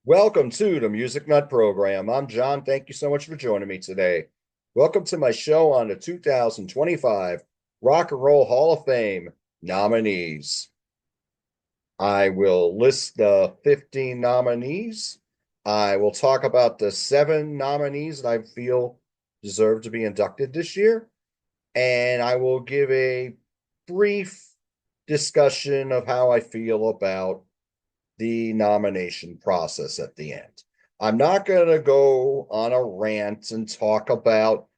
Welcome to the MusicNut Program. I'm John. Thank you so much for joining me today. Welcome to my show on the 2025 Rock and Roll Hall of Fame nominees. I will list the 15 nominees. I will talk about the 7 nominees that I feel deserve to be inducted this year. And I will give a brief discussion of how I feel about the nomination process at the end. I'm not going to go on a rant and talk about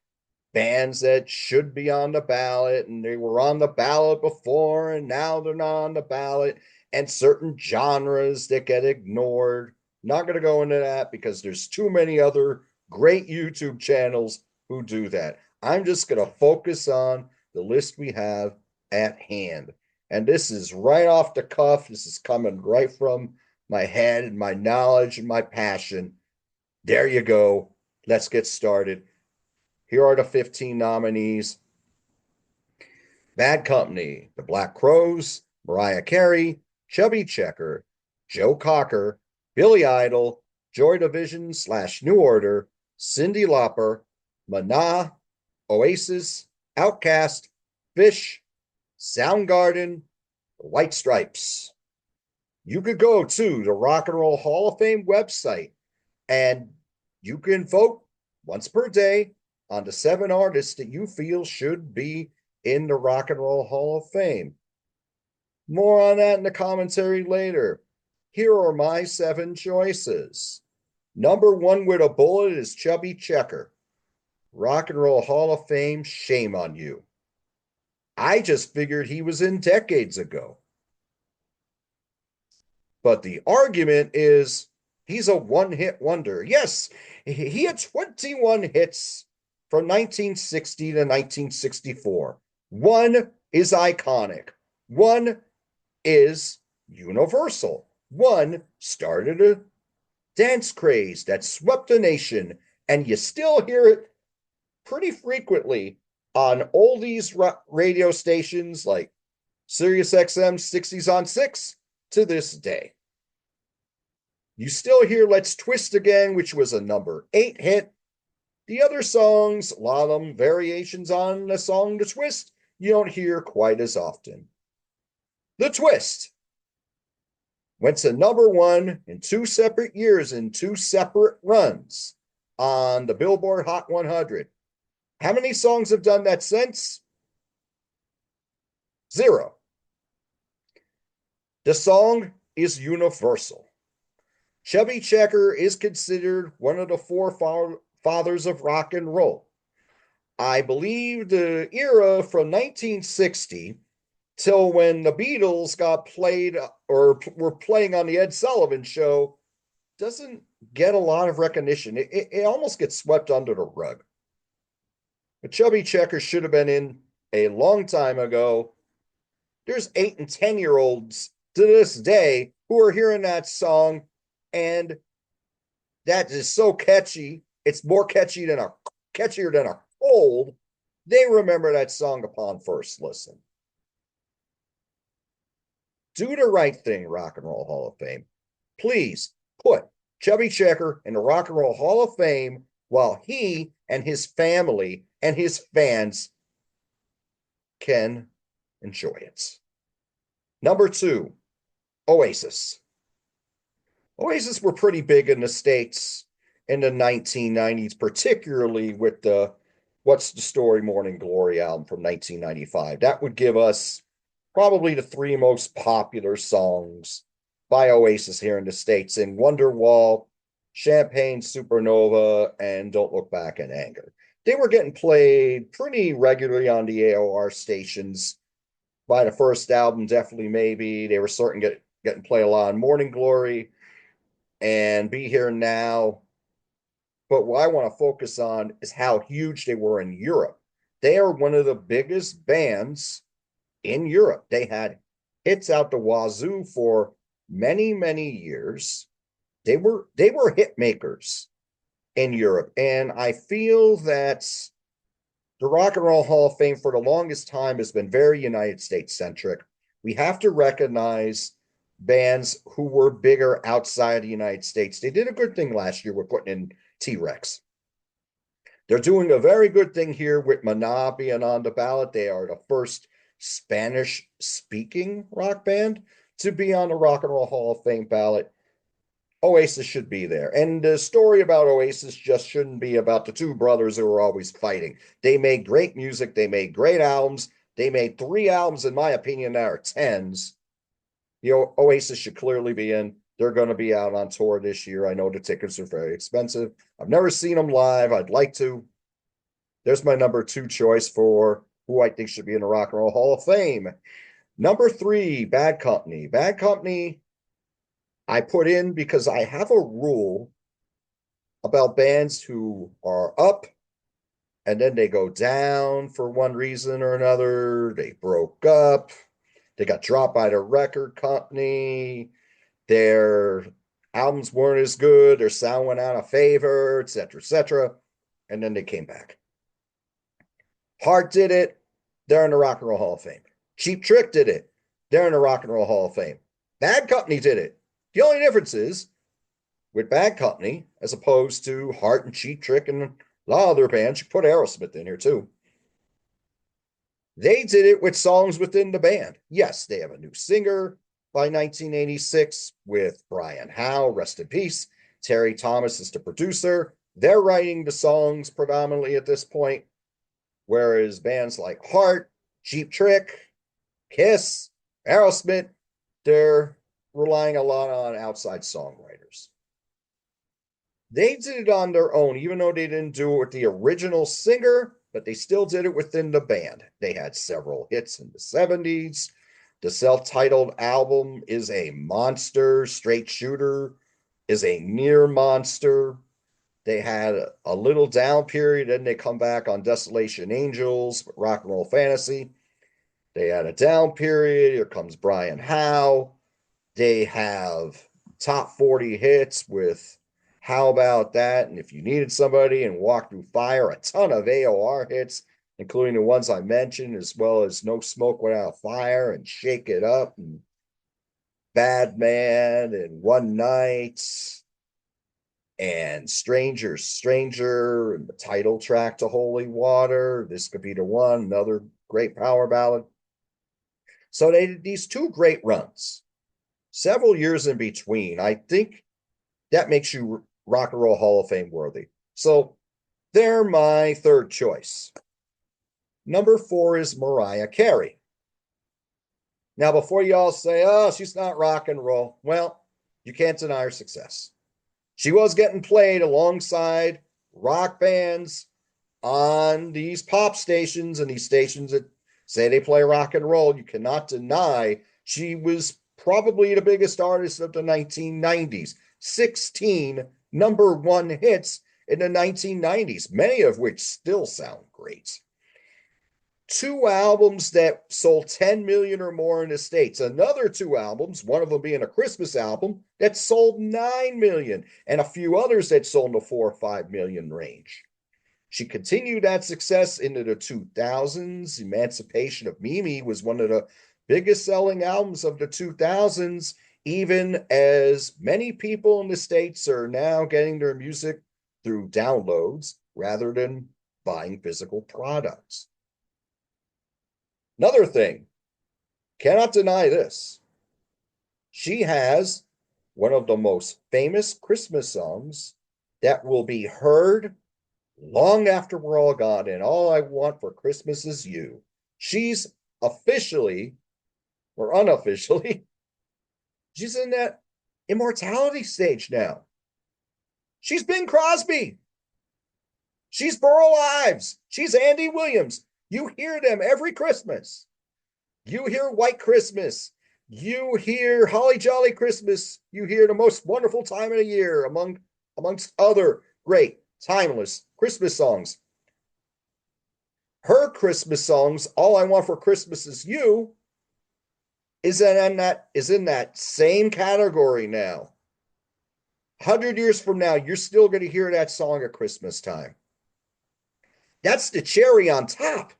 bands that should be on the ballot and they were on the ballot before and now they're not on the ballot, and certain genres that get ignored. Not going to go into that because there's too many other great YouTube channels who do that. I'm just going to focus on the list we have at hand. And this is right off the cuff. This is coming right from my head and my knowledge and my passion. There you go. Let's get started. Here are the 15 nominees. Bad Company, The Black Crowes, Mariah Carey, Chubby Checker, Joe Cocker, Billy Idol, Joy Division / New Order, Cyndi Lauper, Mana, Oasis, Outkast, Fish, Soundgarden, The White Stripes. You could go to the Rock and Roll Hall of Fame website and you can vote once per day on the 7 artists that you feel should be in the Rock and Roll Hall of Fame. More on that in the commentary later. Here are my 7 choices. Number 1 with a bullet is Chubby Checker. Rock and Roll Hall of Fame, shame on you. I just figured he was in decades ago. But the argument is he's a one-hit wonder. Yes, he had 21 hits from 1960 to 1964. One is iconic. One is universal. One started a dance craze that swept the nation, and you still hear it pretty frequently on oldies radio stations like Sirius XM 60s on 6 to this day. You still hear Let's Twist Again, which was a number 8 hit. The other songs, a lot of them variations on the song The Twist, you don't hear quite as often. The Twist went to number 1 in 2 separate years in 2 separate runs on the Billboard Hot 100. How many songs have done that since? 0. The song is universal. Chubby Checker is considered one of the forefathers of rock and roll. I believe the era from 1960 till when the Beatles got played or were playing on the Ed Sullivan Show doesn't get a lot of recognition. It almost gets swept under the rug. But Chubby Checker should have been in a long time ago. There's 8 and 10-year-olds to this day who are hearing that song, and that is so catchy. It's more catchier than a cold. They remember that song upon first listen. Do the right thing, Rock and Roll Hall of Fame. Please put Chubby Checker in the Rock and Roll Hall of Fame while he and his family and his fans can enjoy it. Number 2, Oasis. Oasis were pretty big in the States in the 1990s, particularly with the What's the Story Morning Glory album from 1995. That would give us probably the 3 most popular songs by Oasis here in the States in Wonderwall, Champagne Supernova, and Don't Look Back in Anger. They were getting played pretty regularly on the AOR stations. By the first album, definitely maybe. They were starting getting played a lot on Morning Glory and Be Here Now. But what I want to focus on is how huge they were in Europe. They are one of the biggest bands in Europe. They had hits out the wazoo for many, many years. They were hit makers in Europe. And I feel that the Rock and Roll Hall of Fame for the longest time has been very United States centric. We have to recognize bands who were bigger outside the United States. They did a good thing last year with putting in T-Rex. They're doing a very good thing here with Maná being on the ballot. They are the first Spanish speaking rock band to be on the Rock and Roll Hall of Fame ballot. Oasis should be there. And the story about Oasis just shouldn't be about the two brothers who were always fighting. They made great music. They made great albums. They made 3 albums, in my opinion, that are 10s. Oasis should clearly be in. They're going to be out on tour this year. I know the tickets are very expensive. I've never seen them live. I'd like to. There's my number 2 choice for who I think should be in the Rock and Roll Hall of Fame. Number 3, Bad Company. Bad Company, I put in because I have a rule about bands who are up and then they go down for one reason or another. They broke up. They got dropped by the record company. Their albums weren't as good. Their sound went out of favor, etc., etc. And then they came back. Heart did it. They're in the Rock and Roll Hall of Fame. Cheap Trick did it. They're in the Rock and Roll Hall of Fame. Bad Company did it. The only difference is with Bad Company, as opposed to Heart and Cheap Trick and a lot of other bands, you put Aerosmith in here too. They did it with songs within the band. Yes, they have a new singer by 1986 with Brian Howe, rest in peace. Terry Thomas is the producer. They're writing the songs predominantly at this point, whereas bands like Heart, Cheap Trick, Kiss, Aerosmith, they're relying a lot on outside songwriters. They did it on their own, even though they didn't do it with the original singer, but they still did it within the band. They had several hits in the 70s. The self-titled album is a monster. Straight Shooter is a near monster. They had a little down period, then they come back on Desolation Angels, Rock and Roll Fantasy. They had a down period. Here comes Brian Howe. They have top 40 hits with How About That? And If You Needed Somebody and Walk Through Fire, a ton of AOR hits, including the ones I mentioned, as well as No Smoke Without Fire and Shake It Up and Bad Man and One Night and Stranger and the title track to Holy Water. This Could Be the One, another great power ballad. So they did these 2 great runs, several years in between. I think that makes you Rock and Roll Hall of Fame worthy. So they're my 3rd choice. Number 4 is Mariah Carey. Now, before y'all say, oh, she's not rock and roll, well, you can't deny her success. She was getting played alongside rock bands on these pop stations and these stations that say they play rock and roll. You cannot deny she was probably the biggest artist of the 1990s. 16 number 1 hits in the 1990s, many of which still sound great. 2 albums that sold 10 million or more in the States. Another 2 albums, one of them being a Christmas album, that sold 9 million, and a few others that sold in the 4 or 5 million range. She continued that success into the 2000s. Emancipation of Mimi was one of the biggest selling albums of the 2000s, even as many people in the States are now getting their music through downloads rather than buying physical products. Another thing, cannot deny this. She has one of the most famous Christmas songs that will be heard long after we're all gone, and All I Want for Christmas Is You. She's officially or unofficially, she's in that immortality stage now. She's Bing Crosby. She's Burl Ives. She's Andy Williams. You hear them every Christmas. You hear White Christmas. You hear Holly Jolly Christmas. You hear The Most Wonderful Time of the Year, amongst other great, timeless Christmas songs. Her Christmas songs, All I Want for Christmas Is You, is in that same category now. 100 years from now, you're still going to hear that song at Christmas time. That's the cherry on top.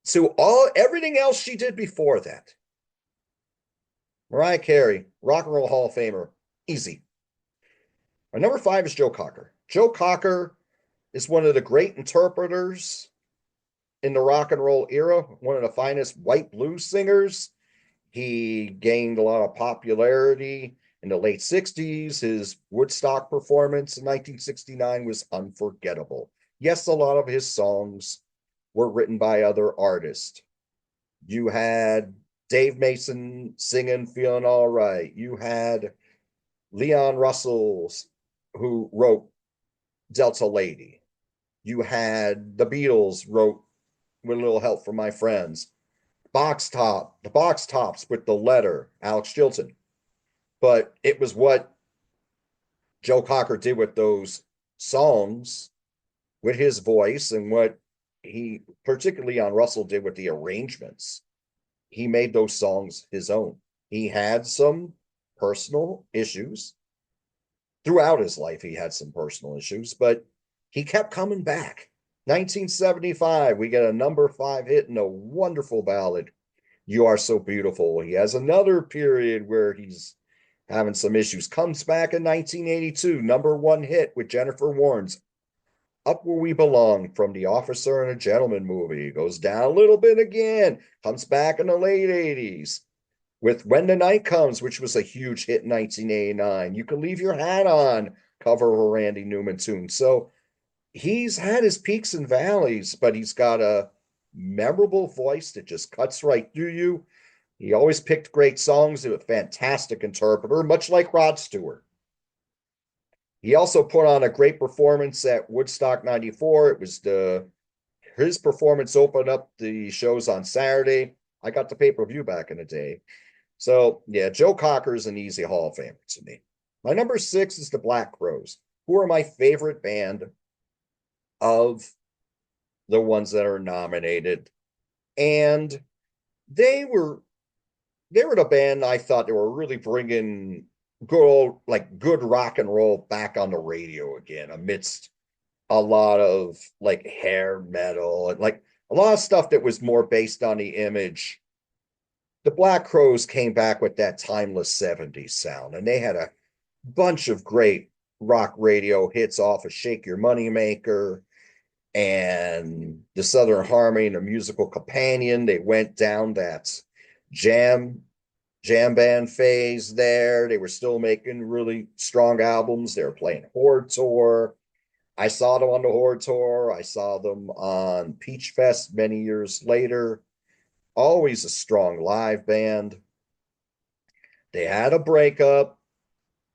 So everything else she did before that. Mariah Carey, Rock and Roll Hall of Famer. Easy. My number five is Joe Cocker. Joe Cocker is one of the great interpreters in the rock and roll era, one of the finest white blues singers. He gained a lot of popularity in the late 60s. His Woodstock performance in 1969 was unforgettable. Yes, a lot of his songs were written by other artists. You had Dave Mason singing Feeling All Right. You had Leon Russell, who wrote Delta Lady. You had the Beatles wrote With a Little Help from My Friends. The Box Tops with The Letter, Alex Chilton. But it was what Joe Cocker did with those songs with his voice and what he, particularly on Russell, did with the arrangements. He made those songs his own. He had some personal issues. Throughout his life, he had some personal issues, but he kept coming back. 1975, we get a number five hit and a wonderful ballad, You Are So Beautiful. He has another period where he's having some issues. Comes back in 1982, number one hit with Jennifer Warnes, Up Where We Belong from the Officer and a Gentleman movie. Goes down a little bit again. Comes back in the late 80s with When the Night Comes, which was a huge hit in 1989. You Can Leave Your Hat On, cover of a Randy Newman tune. So he's had his peaks and valleys, but he's got a memorable voice that just cuts right through you. He always picked great songs. He was a fantastic interpreter, much like Rod Stewart. He also put on a great performance at Woodstock 94. It was his performance opened up the shows on Saturday. I got the pay-per-view back in the day. So, yeah, Joe Cocker is an easy Hall of Famer to me. My number six is the Black Crowes, who are my favorite band of the ones that are nominated. And they were the band I thought they were really bringing good rock and roll back on the radio again amidst a lot of like hair metal and like a lot of stuff that was more based on the image. The Black Crowes came back with that timeless 70s sound, and they had a bunch of great rock radio hits off of Shake Your Moneymaker and the Southern Harmony and the Musical Companion. They went down that jam band phase there. They were still making really strong albums. They were playing Horde Tour. I saw them on the Horde Tour. I saw them on Peach Fest many years later. Always a strong live band. They had a breakup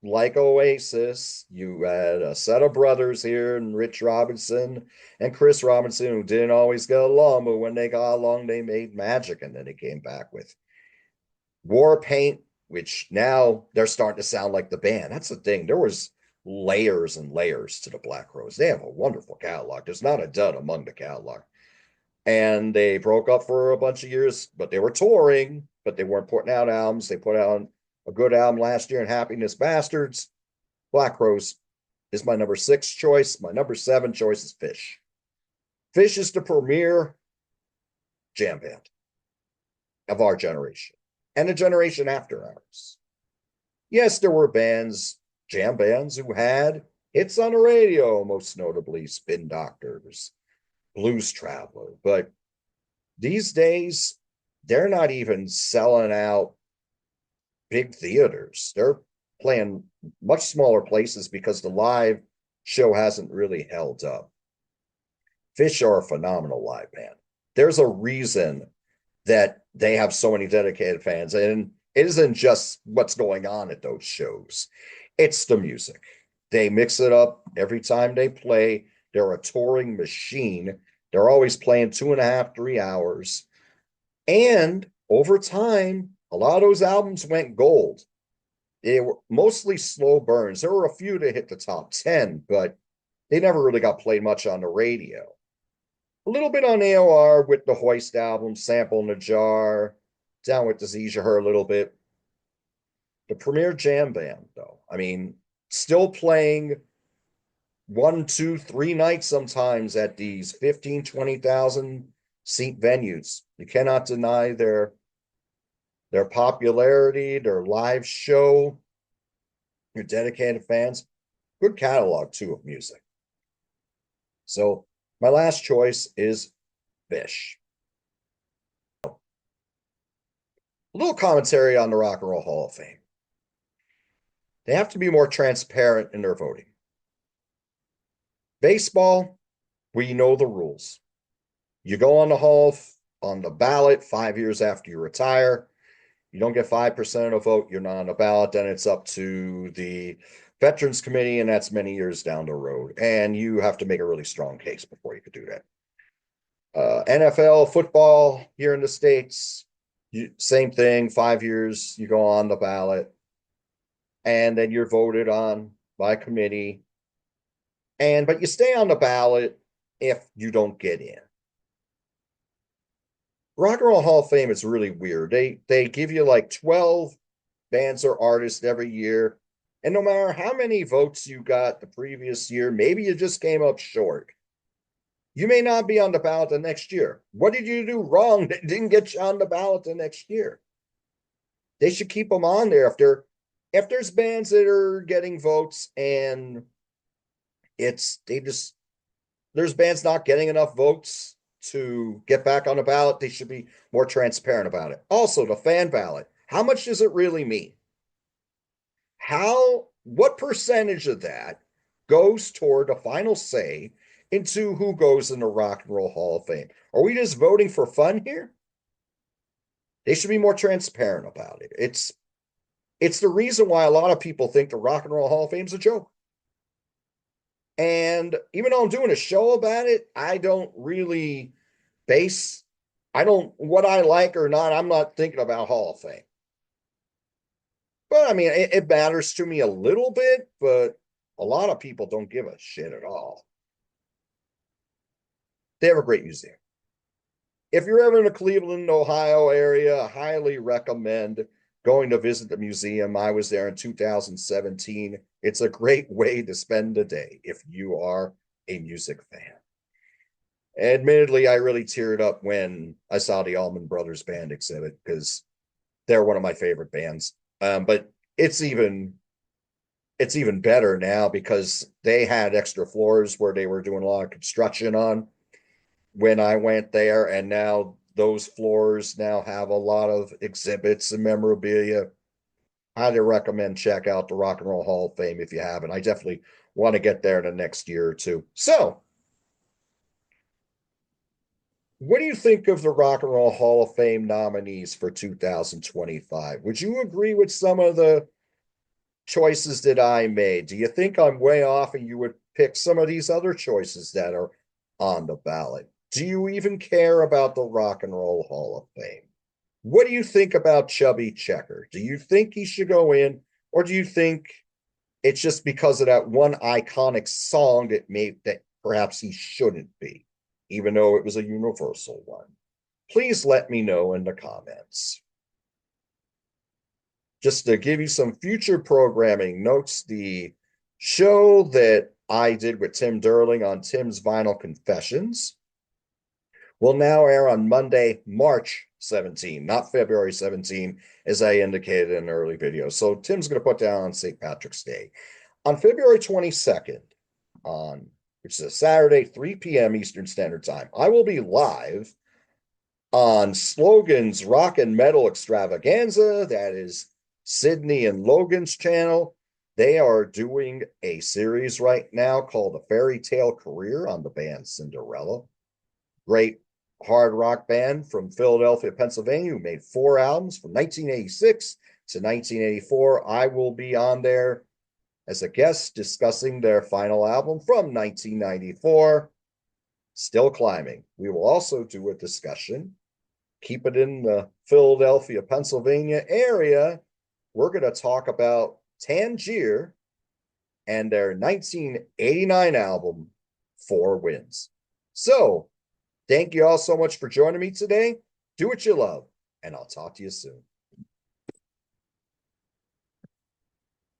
like Oasis. You had a set of brothers here, and Rich Robinson and Chris Robinson, who didn't always get along, but when they got along, they made magic. And then they came back with War Paint, which now they're starting to sound like the band. That's the thing. There was layers and layers to the Black Crowes. They have a wonderful catalog. There's not a dud among the catalog. And they broke up for a bunch of years, but they were touring, but they weren't putting out albums. They put out a good album last year in Happiness Bastards. Black Crowes is my number six choice. My number seven choice is Fish. Fish is the premier jam band of our generation and the generation after ours. Yes, there were jam bands, who had hits on the radio, most notably Spin Doctors, Blues Traveler. But these days, they're not even selling out big theaters. They're playing much smaller places because the live show hasn't really held up. Fish are a phenomenal live band. There's a reason that they have so many dedicated fans, and it isn't just what's going on at those shows. It's the music. They mix it up every time they play. They're a touring machine. They're always playing 2.5, 3 hours. And over time, a lot of those albums went gold. They were mostly slow burns. There were a few that hit the top 10, but they never really got played much on the radio. A little bit on AOR with the Hoist album, Sample in the Jar, Down with Disease, you heard a little bit. The premier jam band, though. I mean, still playing 1, 2, 3 nights sometimes at these 15, 20,000 seat venues. You cannot deny their their popularity, their live show, your dedicated fans, good catalog too of music. So my last choice is Fish. A little commentary on the Rock and Roll Hall of Fame. They have to be more transparent in their voting. Baseball, we know the rules. You go on the ballot 5 years after you retire. You don't get 5% of the vote, you're not on the ballot. Then it's up to the Veterans Committee, and that's many years down the road. And you have to make a really strong case before you could do that. NFL, football here in the States, same thing, 5 years, you go on the ballot, and then you're voted on by committee. But you stay on the ballot if you don't get in. Rock and Roll Hall of Fame is really weird. They give you like 12 bands or artists every year. And no matter how many votes you got the previous year, maybe you just came up short. You may not be on the ballot the next year. What did you do wrong that didn't get you on the ballot the next year? They should keep them on there. If there's bands that are getting votes and there's bands not getting enough votes to get back on the ballot, they should be more transparent about it. Also, the fan ballot, how much does it really mean? What percentage of that goes toward a final say into who goes in the Rock and Roll Hall of Fame? Are we just voting for fun here? They should be more transparent about it. It's the reason why a lot of people think the Rock and Roll Hall of Fame is a joke. And even though I'm doing a show about it, I don't really what I like or not, I'm not thinking about Hall of Fame. But I mean, it matters to me a little bit, but a lot of people don't give a shit at all. They have a great museum. If you're ever in the Cleveland, Ohio area, I highly recommend going to visit the museum. I was there in 2017. It's a great way to spend the day if you are a music fan. Admittedly, I really teared up when I saw the Allman Brothers Band exhibit because they're one of my favorite bands. But it's even better now because they had extra floors where they were doing a lot of construction on when I went there, and now those floors now have a lot of exhibits and memorabilia. Highly recommend check out the Rock and Roll Hall of Fame if you haven't. I definitely want to get there in the next year or two. So, what do you think of the Rock and Roll Hall of Fame nominees for 2025? Would you agree with some of the choices that I made? Do you think I'm way off and you would pick some of these other choices that are on the ballot? Do you even care about the Rock and Roll Hall of Fame? What do you think about Chubby Checker? Do you think he should go in, or do you think it's just because of that one iconic song that perhaps he shouldn't be, even though it was a universal one? Please let me know in the comments. Just to give you some future programming notes, the show that I did with Tim Derling on Tim's Vinyl Confessions will now air on Monday, March 17, not February 17, as I indicated in an early video. So Tim's going to put down on St. Patrick's Day. On February 22nd, which is a Saturday, 3 p.m. Eastern Standard Time, I will be live on Slogan's Rock and Metal Extravaganza. That is Sydney and Logan's channel. They are doing a series right now called A Fairy Tale Career on the band Cinderella. Great hard rock band from Philadelphia, Pennsylvania, who made 4 albums from 1986 to 1984. I will be on there as a guest discussing their final album from 1994, Still Climbing. We will also do a discussion, keep it in the Philadelphia, Pennsylvania area. We're going to talk about Tangier and their 1989 album, 4 Winds. So, thank you all so much for joining me today. Do what you love, and I'll talk to you soon.